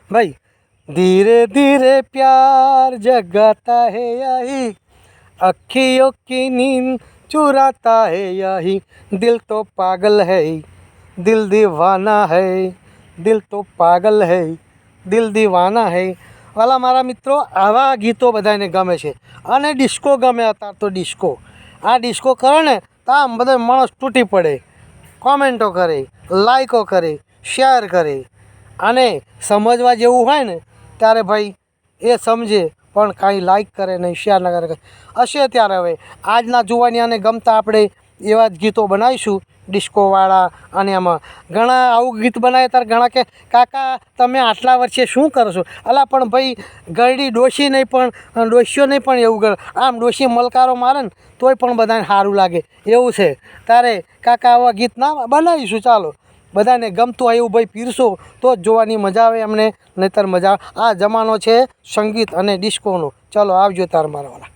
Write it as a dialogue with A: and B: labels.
A: भाई धीरे धीरे प्यार जगाता है यही, अखियों की नींद चुराता है यही, दिल तो पागल है, दिल दीवाना है, दिल तो पागल है, दिल दीवाना है। वाला मारा मित्रों, आवा गीतो बधाने गमे छे अने डिस्को गमे अतार तो डिस्को। आ डिस्को करे ने तो आम बधा माणस तूटी पड़े, कॉमेंटो करे, लाइको करे, शेर करे। आने समझवा जेवुं होय ने त्यारे भाई ए समझे पण कांई लाइक करे नहीं, शेर न करे हशे त्यारे हवे आजना जुवानियाने गमता आपणे एवा ज गीतो बनावीशुं डिस्कोवाळा। अने आमां घणा आवुं गीत बनावे त्यारे घणा के काका तमे आटला वर्षे शुं करो छो? अला पण भाई गरडी डोशी नहीं पण डोशीओ नहीं पण एवुं करे, आम डोशी मलकारो मारे ने तोय पण बधाने सारूं लागे एवुं छे। त्यारे काका आवा गीत ना बनावीशुं, चालो बधाने गमतुं होय एवुं भाई पीरसो तो ज जोवानी मजा आवे अमने, नहीतर मजा आ जमानो छे संगीत अने डिस्कोनो। चलो आवजो तार मारा वाला।